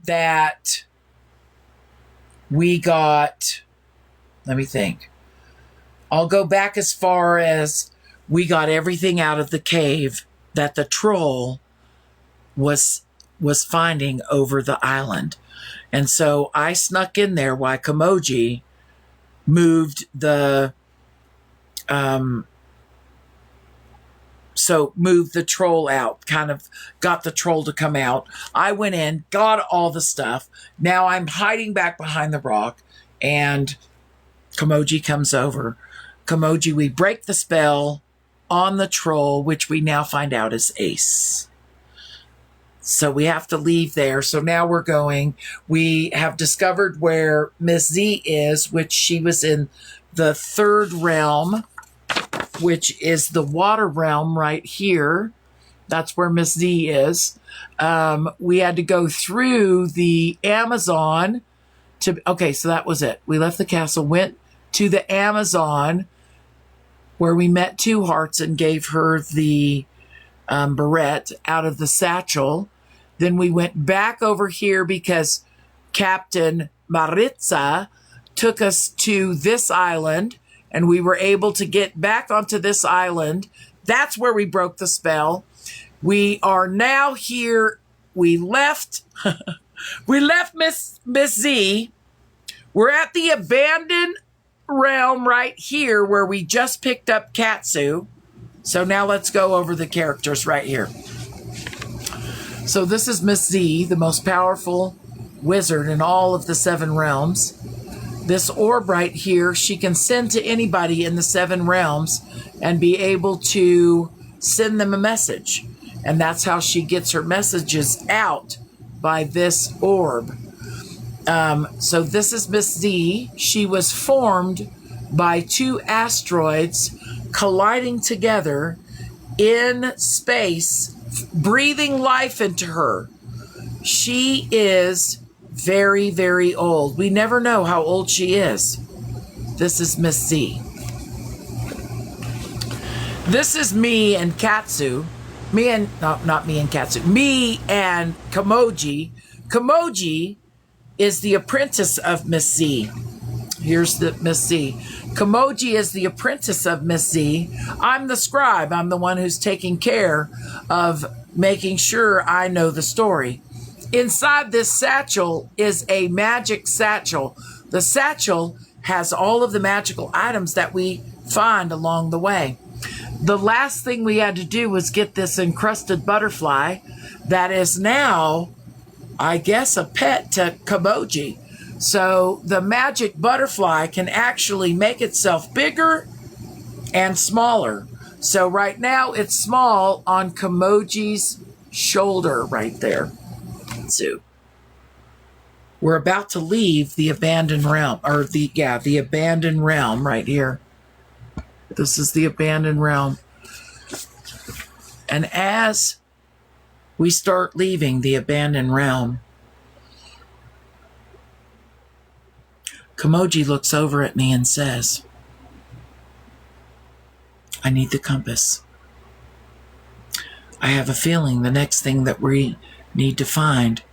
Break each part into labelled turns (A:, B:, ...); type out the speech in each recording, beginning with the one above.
A: that we got, let me think. I'll go back as far as we got everything out of the cave that the troll was finding over the island. And so I snuck in there while Kamoji moved the moved the troll out, kind of got the troll to come out. I went in, got all the stuff. Now I'm hiding back behind the rock, and Kamoji comes over. Kamoji, we break the spell on the troll, which we now find out is Ace. So we have to leave there. So now we're going. We have discovered where Miss Z is, which she was in the third realm, which is the water realm right here. That's where Miss Z is. We had to go through the Amazon okay, so that was it. We left the castle, went to the Amazon, where we met Two Hearts and gave her the barrette out of the satchel. Then we went back over here because Captain Maritza took us to this island, and we were able to get back onto this island. That's where we broke the spell. We are now here. We left Miss Z. We're at the abandoned realm right here where we just picked up Katsu. So now let's go over the characters right here. So this is Miss Z, the most powerful wizard in all of the 7 realms. This orb right here, she can send to anybody in the 7 realms and be able to send them a message. And that's how she gets her messages out, by this orb. So this is Miss Z. She was formed by 2 asteroids colliding together in space, breathing life into her. She is very, very old. We never know how old she is. This is Miss Z. This is me and Katsu. Not me and Katsu. Me and Kamoji. Kamoji is the apprentice of Miss Z. Here's the Miss Z. Kamoji is the apprentice of Miss Z. I'm the scribe. I'm the one who's taking care of making sure I know the story. Inside this satchel is a magic satchel. The satchel has all of the magical items that we find along the way. The last thing we had to do was get this encrusted butterfly that is now, I guess, a pet to Kamoji. So the magic butterfly can actually make itself bigger and smaller. So right now it's small on Kamoji's shoulder right there. So we're about to leave the abandoned realm, or the abandoned realm right here. This is the abandoned realm. And as we start leaving the abandoned realm, Kamoji looks over at me and says, I need the compass. I have a feeling the next thing that we need to find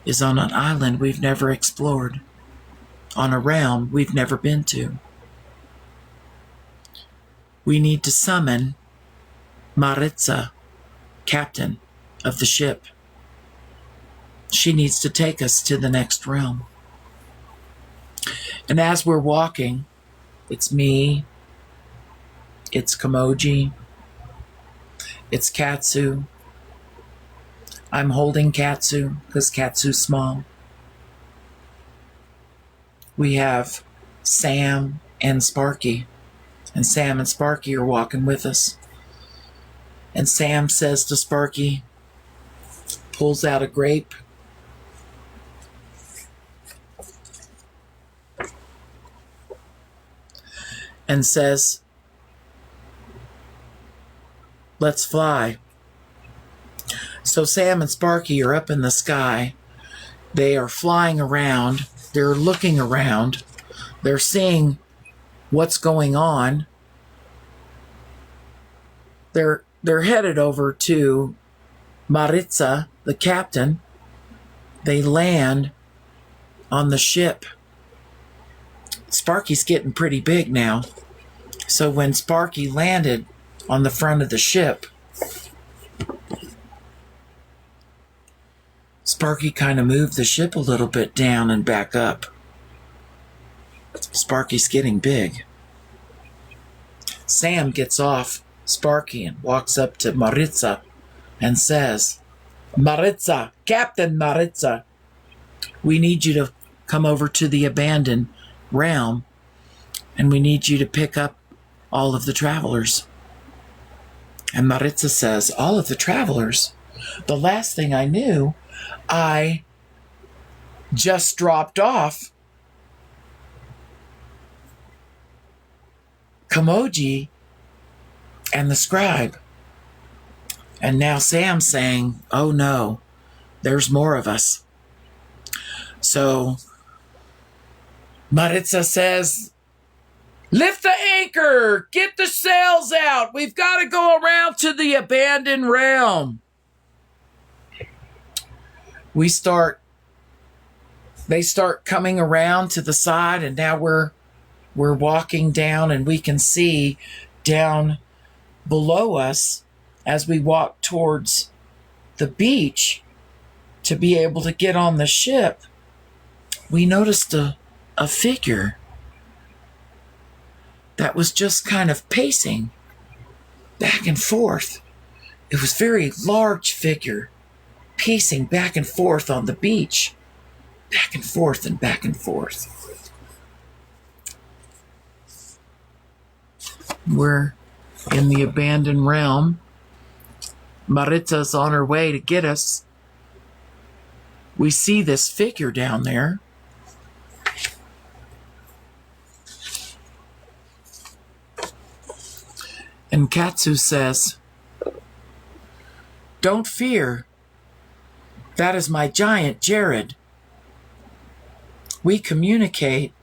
A: is on an island we've never explored, on a realm we've never been to. We need to summon Maritza, captain of the ship. She needs to take us to the next realm. And as we're walking, it's me, it's Kamoji, it's Katsu. I'm holding Katsu because Katsu's small. We have Sam and Sparky. And Sam and Sparky are walking with us. And Sam says to Sparky, pulls out a grape, and says, let's fly. So Sam and Sparky are up in the sky. They are flying around. They're looking around. They're seeing what's going on. They're headed over to Maritza, the captain, They land on the ship. Sparky's getting pretty big now. So when Sparky landed on the front of the ship, Sparky kind of moved the ship a little bit down and back up. Sparky's getting big. Sam gets off Sparky and walks up to Maritza and says, Maritza, Captain Maritza, we need you to come over to the abandoned realm, and we need you to pick up all of the travelers. And Maritza says, all of the travelers? The last thing I knew, I just dropped off Kamoji and the scribe. And now Sam's saying, oh no, there's more of us. So Maritza says, lift the anchor, get the sails out. We've got to go around to the abandoned realm. They start coming around to the side, and now we're walking down, and we can see down below us as we walk towards the beach to be able to get on the ship. We noticed a figure that was just kind of pacing back and forth. It was a very large figure pacing back and forth on the beach, back and forth and back and forth. We're in the abandoned realm. Maritza's on her way to get us. We see this figure down there. And Katsu says, don't fear. That is my giant, Jared. We communicate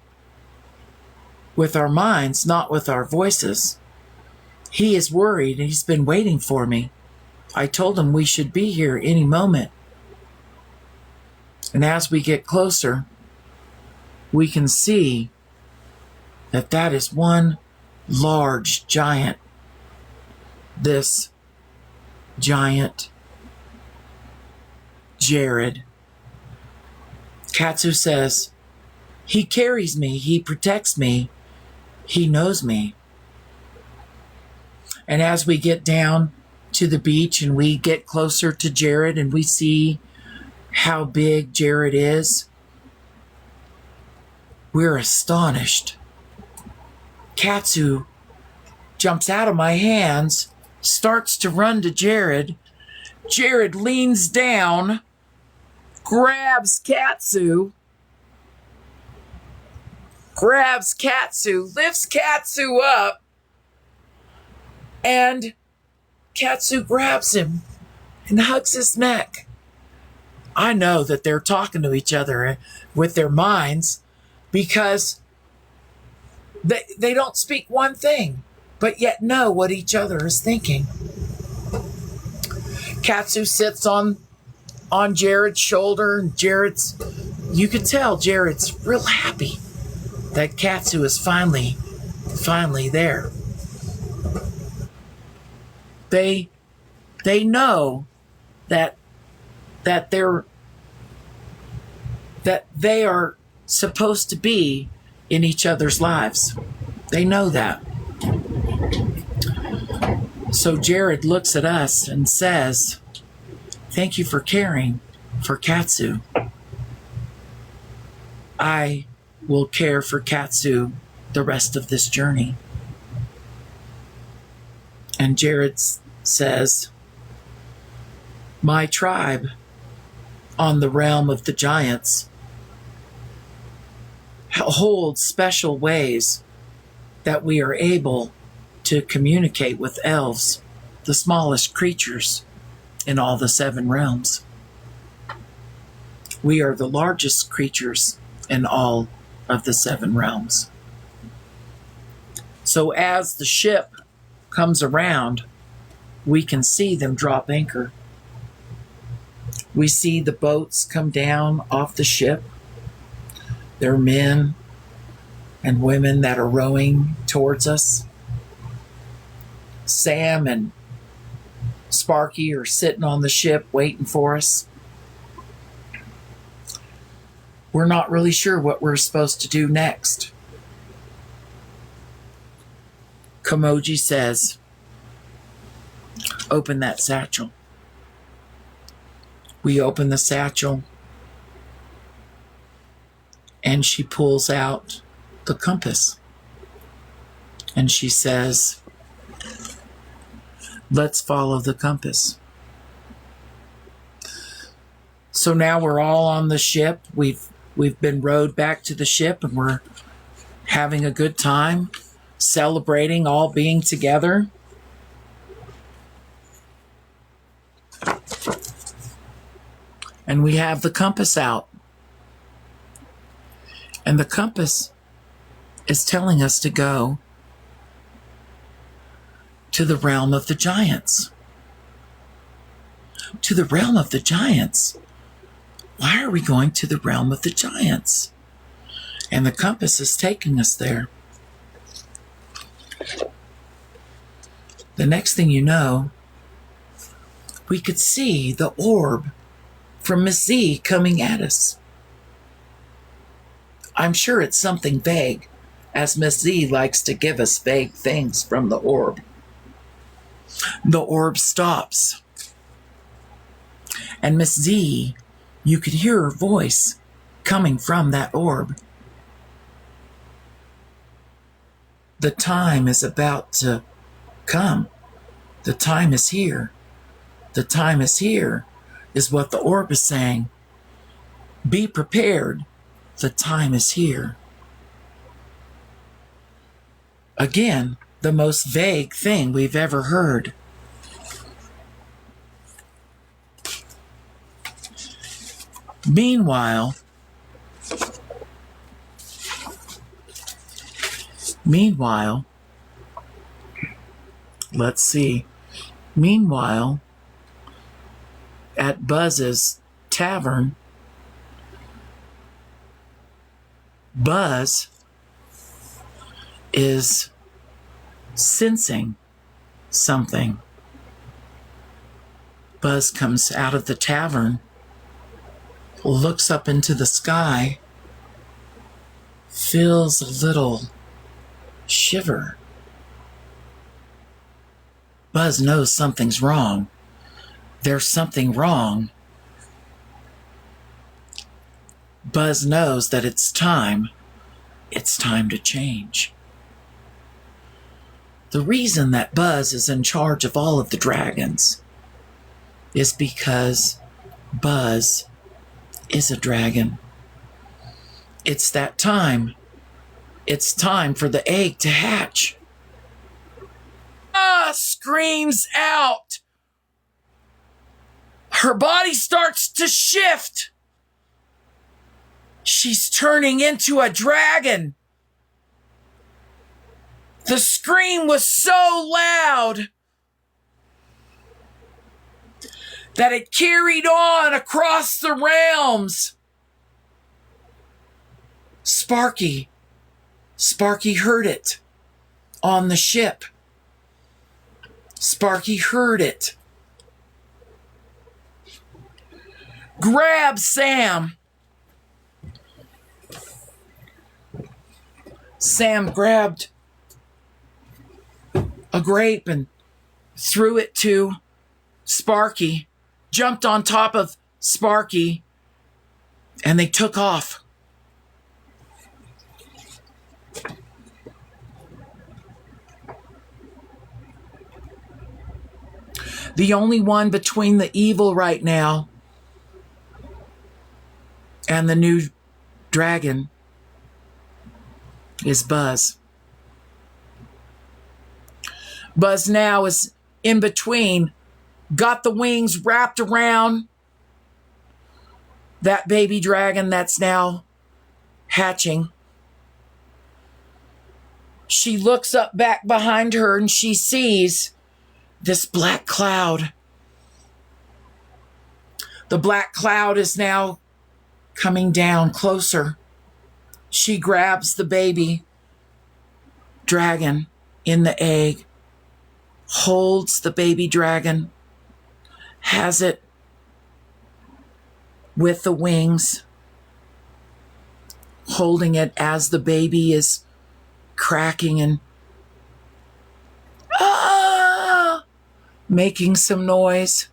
A: with our minds, not with our voices. He is worried and he's been waiting for me. I told him we should be here any moment. And as we get closer, we can see that that is one large giant. This giant Jared. Katsu says, he carries me, he protects me, he knows me. And as we get down to the beach and we get closer to Jared and we see how big Jared is, we're astonished. Katsu jumps out of my hands, starts to run to Jared. Jared leans down, grabs Katsu, lifts Katsu up, and Katsu grabs him and hugs his neck. I know that they're talking to each other with their minds because they don't speak one thing, but yet know what each other is thinking. Katsu sits on Jared's shoulder, and you could tell Jared's real happy that Katsu is finally there. They know that they are supposed to be in each other's lives. They know that. So Jared looks at us and says, thank you for caring for Katsu. I will care for Katsu the rest of this journey. And Jared says, my tribe on the realm of the giants holds special ways that we are able to communicate with elves, the smallest creatures in all the 7 realms. We are the largest creatures in all of the 7 realms. So as the ship comes around, we can see them drop anchor. We see the boats come down off the ship. There are men and women that are rowing towards us. Sam and Sparky are sitting on the ship waiting for us. We're not really sure what we're supposed to do next. Kamoji says, "Open that satchel." We open the satchel, and she pulls out the compass. And she says, "Let's follow the compass." So now we're all on the ship. We've been rowed back to the ship, and we're having a good time, celebrating all being together. And we have the compass out. And the compass is telling us to go to the realm of the giants. To the realm of the giants. Why are we going to the realm of the giants? And the compass is taking us there. The next thing you know, we could see the orb from Miss Z coming at us. I'm sure it's something vague, as Miss Z likes to give us vague things from the orb. The orb stops. And Miss Z, you could hear her voice coming from that orb. The time is about to come. The time is here. The time is here, is what the orb is saying. Be prepared. The time is here. Again, the most vague thing we've ever heard. Meanwhile, let's see. Meanwhile, at Buzz's tavern, Buzz is sensing something. Buzz comes out of the tavern, looks up into the sky, feels a little shiver. Buzz knows something's wrong. There's something wrong. Buzz knows that it's time to change. The reason that Buzz is in charge of all of the dragons is because Buzz is a dragon. It's that time. It's time for the egg to hatch. Screams out. Her body starts to shift. She's turning into a dragon. The scream was so loud that it carried on across the realms. Sparky heard it on the ship. Sparky heard it. Grab Sam. Sam grabbed a grape and threw it to Sparky, jumped on top of Sparky, and they took off. The only one between the evil right now and the new dragon is Buzz. Buzz now is in between, got the wings wrapped around that baby dragon that's now hatching. She looks up back behind her and she sees this black cloud. The black cloud is now coming down closer. She grabs the baby dragon in the egg, holds the baby dragon, has it with the wings, holding it as the baby is cracking and making some noise.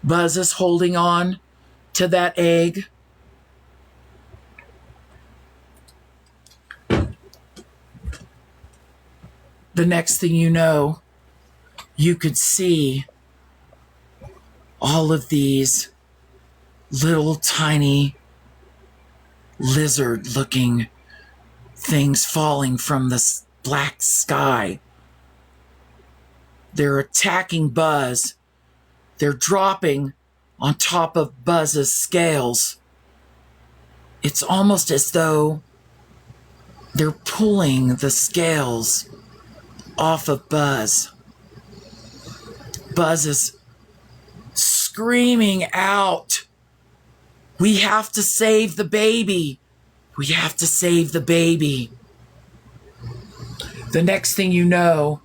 A: Buzz is holding on to that egg. The next thing you know, you could see all of these little tiny lizard-looking things falling from the black sky. They're attacking Buzz. They're dropping on top of Buzz's scales. It's almost as though they're pulling the scales off of Buzz. Buzz is screaming out, "We have to save the baby. We have to save the baby." The next thing you know,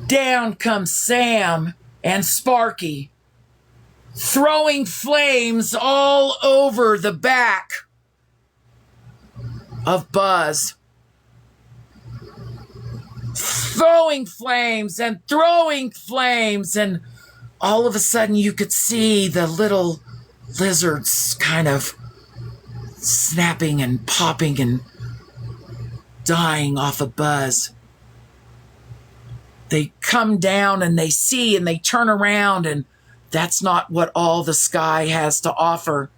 A: down comes Sam and Sparky, throwing flames all over the back of Buzz. Throwing flames, and all of a sudden you could see the little lizards kind of snapping and popping and dying off of Buzz. They come down and they see and they turn around, and that's not what all the sky has to offer,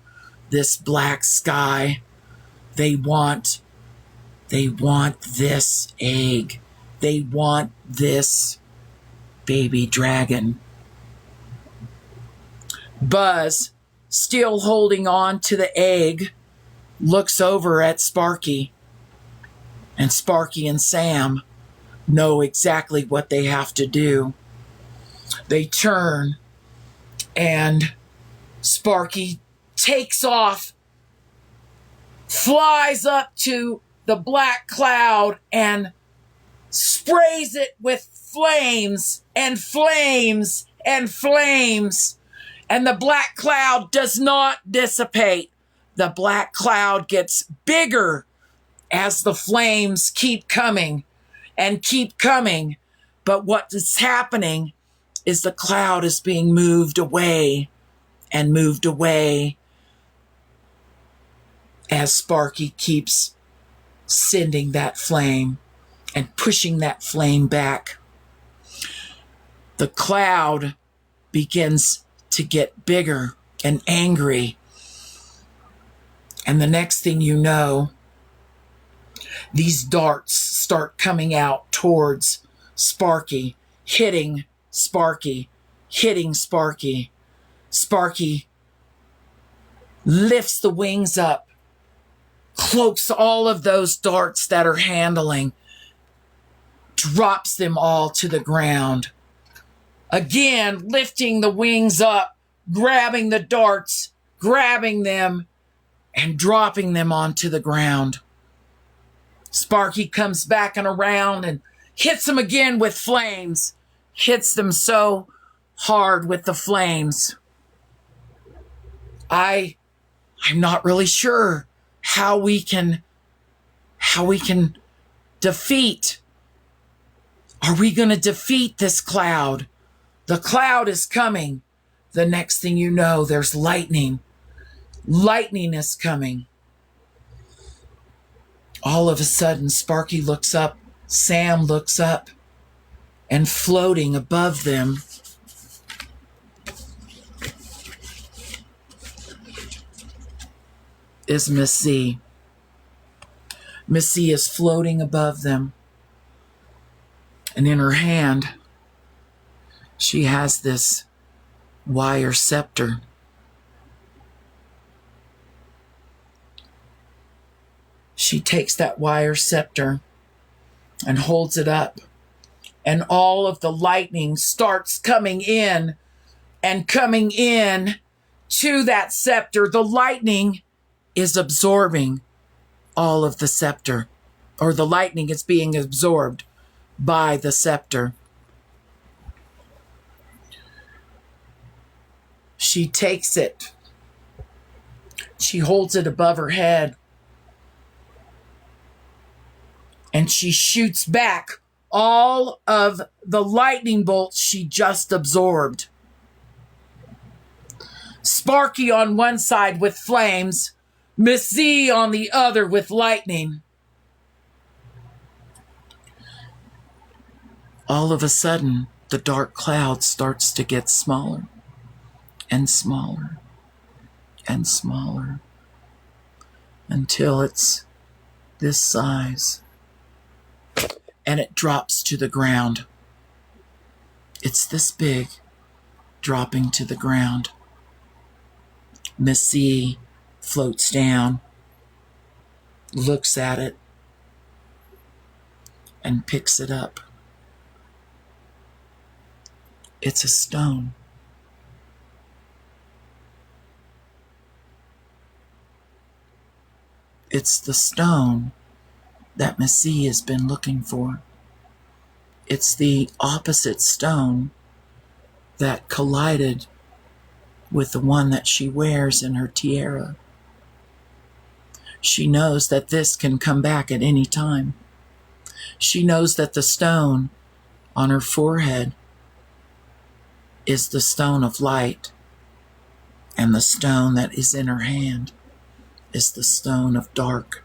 A: this black sky. They want this egg. They want this baby dragon. Buzz, still holding on to the egg, looks over at Sparky. And Sparky and Sam know exactly what they have to do. They turn, and Sparky takes off, flies up to the black cloud, and sprays it with flames and flames and flames. And the black cloud does not dissipate. The black cloud gets bigger as the flames keep coming and keep coming. But what is happening is the cloud is being moved away and moved away as Sparky keeps sending that flame and pushing that flame back. The cloud begins to get bigger and angry. And the next thing you know, these darts start coming out towards Sparky, hitting Sparky, hitting Sparky. Sparky lifts the wings up, cloaks all of those darts that are handling, drops them all to the ground. Again, lifting the wings up, grabbing the darts, grabbing them, and dropping them onto the ground. Sparky comes back and around and hits them again with flames. Hits them so hard with the flames. I'm not really sure how we can defeat. Are we going to defeat this cloud? The cloud is coming. The next thing you know, there's lightning. Lightning is coming. All of a sudden, Sparky looks up, Sam looks up, and floating above them is Miss C. Miss C is floating above them. And in her hand, she has this wire scepter. She takes that wire scepter and holds it up and all of the lightning starts coming in and coming in to that scepter. The lightning is absorbing all of the scepter, or the lightning is being absorbed by the scepter. She takes it. She holds it above her head. And she shoots back all of the lightning bolts she just absorbed. Sparky on one side with flames, Miss Z on the other with lightning. All of a sudden, the dark cloud starts to get smaller and smaller and smaller until it's this size, and it drops to the ground. It's this big, dropping to the ground. Miss C floats down, looks at it, and picks it up. It's a stone. It's the stone that Miss C has been looking for. It's the opposite stone that collided with the one that she wears in her tiara. She knows that this can come back at any time. She knows that the stone on her forehead is the stone of light, and the stone that is in her hand is the stone of dark.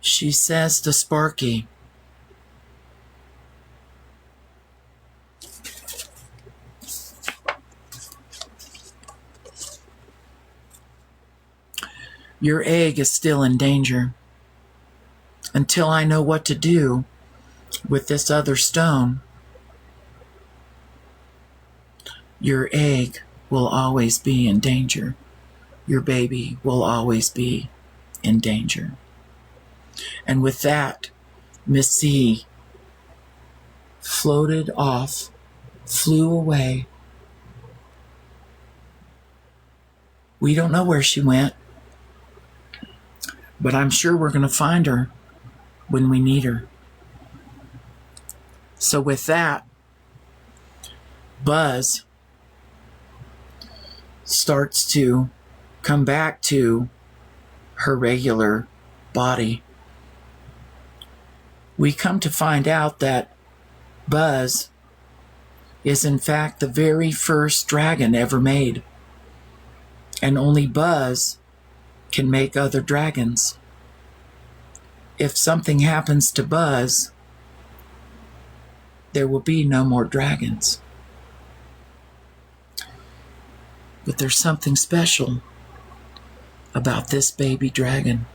A: She says to Sparky, "Your egg is still in danger. Until I know what to do with this other stone, your egg will always be in danger. Your baby will always be in danger." And with that, Miss C floated off, flew away. We don't know where she went, but I'm sure we're going to find her when we need her. So with that, Buzz starts to come back to her regular body. We come to find out that Buzz is in fact the very first dragon ever made. And only Buzz can make other dragons. If something happens to Buzz, there will be no more dragons. But there's something special about this baby dragon.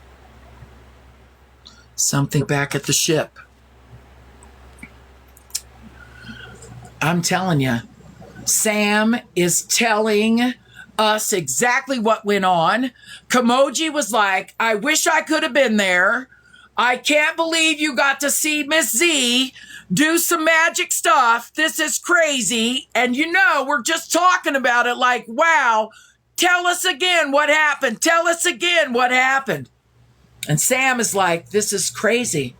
A: Something back at the ship. I'm telling you, Sam is telling us exactly what went on. Kamoji was like, "I wish I could have been there. I can't believe you got to see Miss Z do some magic stuff. This is crazy. And we're just talking about it like, wow, tell us again what happened. Tell us again what happened." And Sam is like, "This is crazy.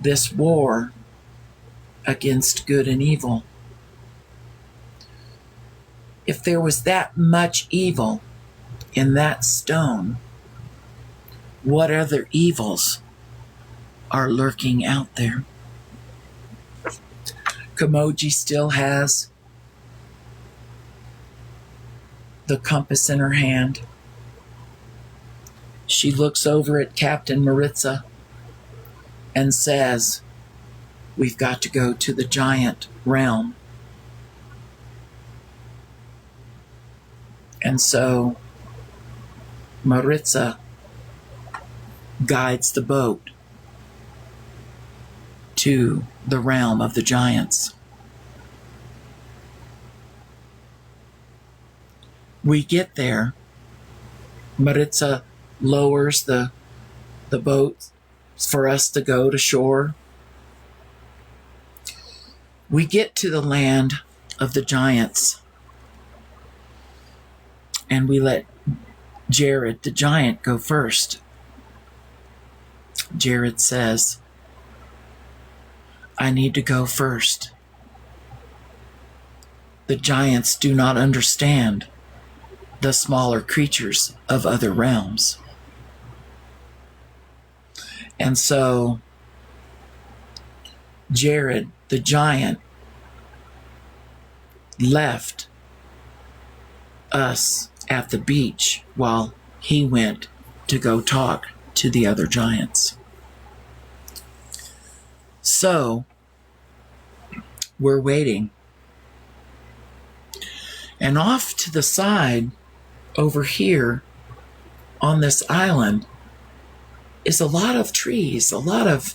A: This war against good and evil. If there was that much evil in that stone, what other evils are lurking out there?" Kamoji still has the compass in her hand. She looks over at Captain Maritza and says, "We've got to go to the giant realm." And so Maritza guides the boat to the realm of the giants. We get there, Maritza lowers the boat for us to go to shore. We get to the land of the giants, and we let Jared, the giant, go first. Jared says, I need to go first. The giants do not understand the smaller creatures of other realms. And so Jared, the giant, left us at the beach while he went to go talk to the other giants. So we're waiting. And off to the side, over here on this island, is a lot of trees, a lot of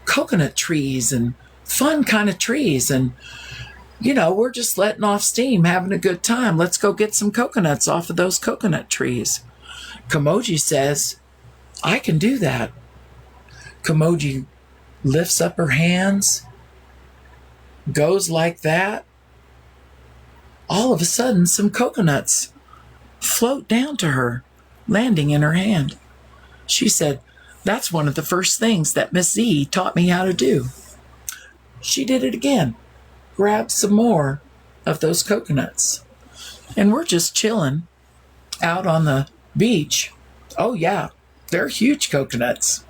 A: coconut trees and fun kind of trees. And, you know, we're just letting off steam, having a good time. Let's go get some coconuts off of those coconut trees. Kamoji says, I can do that. Kamoji lifts up her hands, goes like that. All of a sudden, some coconuts float down to her, landing in her hand. She said, that's one of the first things that Miss Z taught me how to do. She did it again, grabbed some more of those coconuts. And we're just chilling out on the beach. Oh yeah, they're huge coconuts.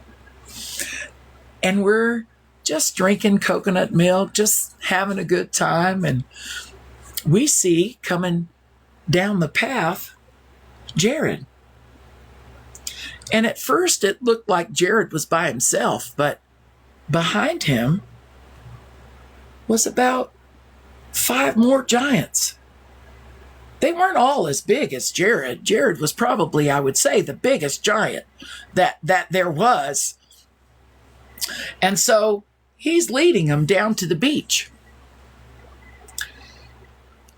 A: And we're just drinking coconut milk, just having a good time. And we see coming down the path, Jared. And at first it looked like Jared was by himself, but behind him was about 5 more giants. They weren't all as big as Jared. Jared was probably, I would say, the biggest giant that there was. And so he's leading them down to the beach.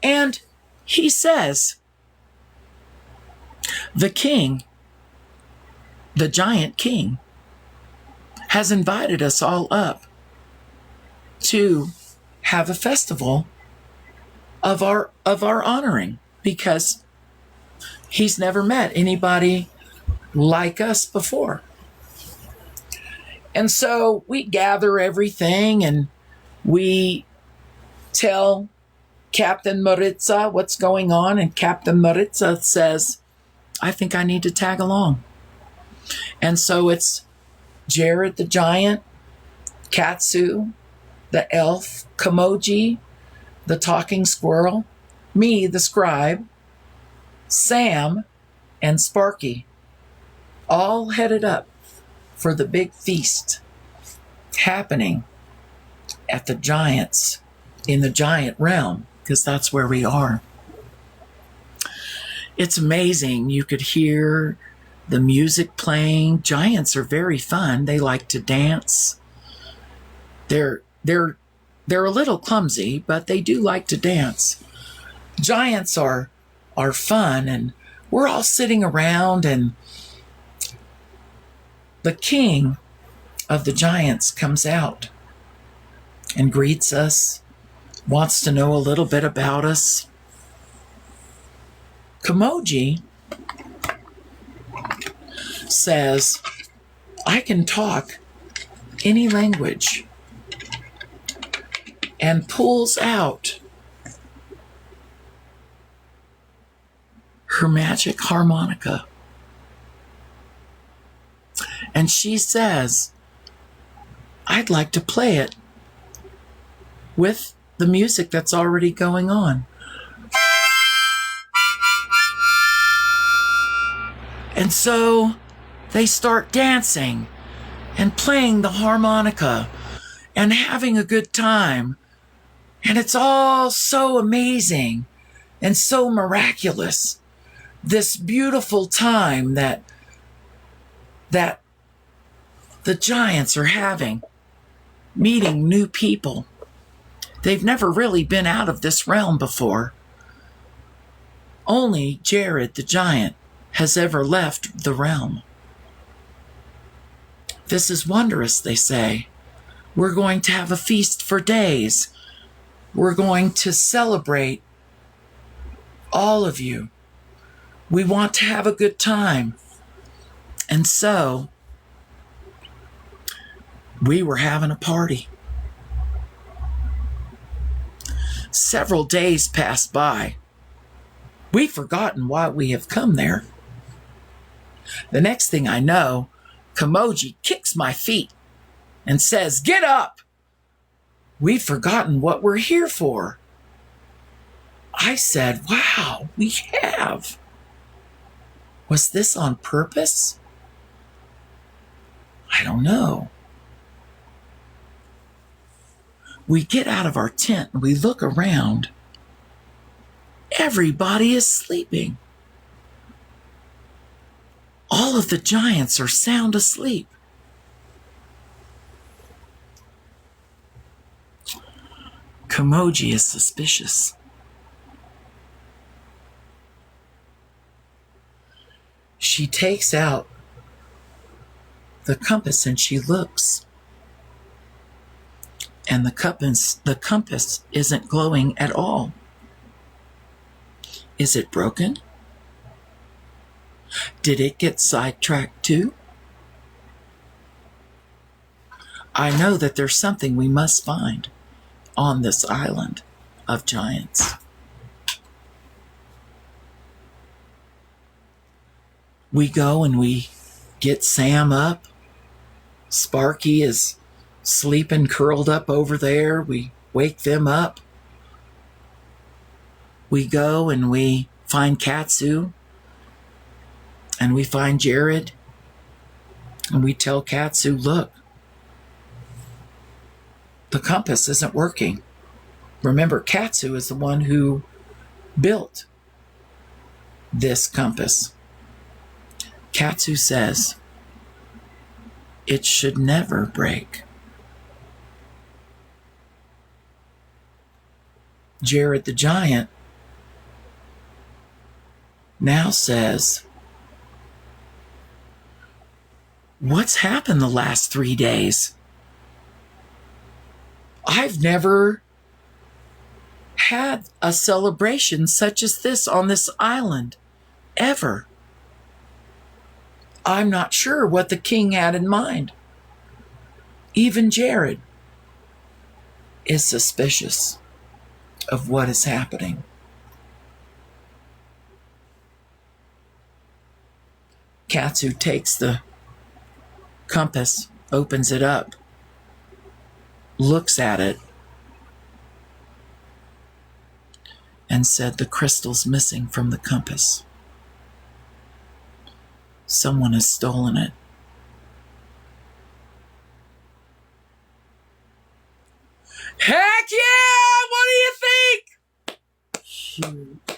A: And he says, the king, the giant king, has invited us all up to have a festival of our honoring, because he's never met anybody like us before. And so we gather everything and we tell Captain Maritza what's going on, and Captain Maritza says, I think I need to tag along. And so it's Jared the giant, Katsu, the elf, Kamoji, the talking squirrel, me, the scribe, Sam, and Sparky, all headed up for the big feast happening at the giants, in the giant realm, because that's where we are. It's amazing. You could hear the music playing. Giants are very fun. They like to dance. They're a little clumsy, but they do like to dance. Giants are fun, and we're all sitting around, and the king of the giants comes out and greets us, wants to know a little bit about us. Kamoji says, I can talk any language, and pulls out her magic harmonica. And she says, I'd like to play it with the music that's already going on. And so they start dancing and playing the harmonica and having a good time. And it's all so amazing and so miraculous. This beautiful time that the giants are having, meeting new people. They've never really been out of this realm before. Only Jared the giant has ever left the realm. This is wondrous, they say. We're going to have a feast for days. We're going to celebrate all of you. We want to have a good time. And so, we were having a party. Several days passed by. We've forgotten why we have come there. The next thing I know, Kamoji kicks my feet and says, "Get up! We've forgotten what we're here for." I said, "Wow, we have. Was this on purpose? I don't know." We get out of our tent and we look around. Everybody is sleeping. All of the giants are sound asleep. Kamoji is suspicious. She takes out the compass and she looks. And the compass isn't glowing at all. Is it broken? Did it get sidetracked too? I know that there's something we must find on this island of giants. We go and we get Sam up. Sparky is sleeping curled up over there. We wake them up. We go and we find Katsu. And we find Jared. And we tell Katsu, "Look, the compass isn't working." Remember, Katsu is the one who built this compass. Katsu says, "It should never break." Jared the giant now says, "What's happened the last 3 days? I've never had a celebration such as this on this island, ever. I'm not sure what the king had in mind." Even Jared is suspicious of what is happening. Katsu takes the compass, opens it up, looks at it, and said, "The crystal's missing from the compass. Someone has stolen it." Heck yeah! What do you think?
B: Shoot.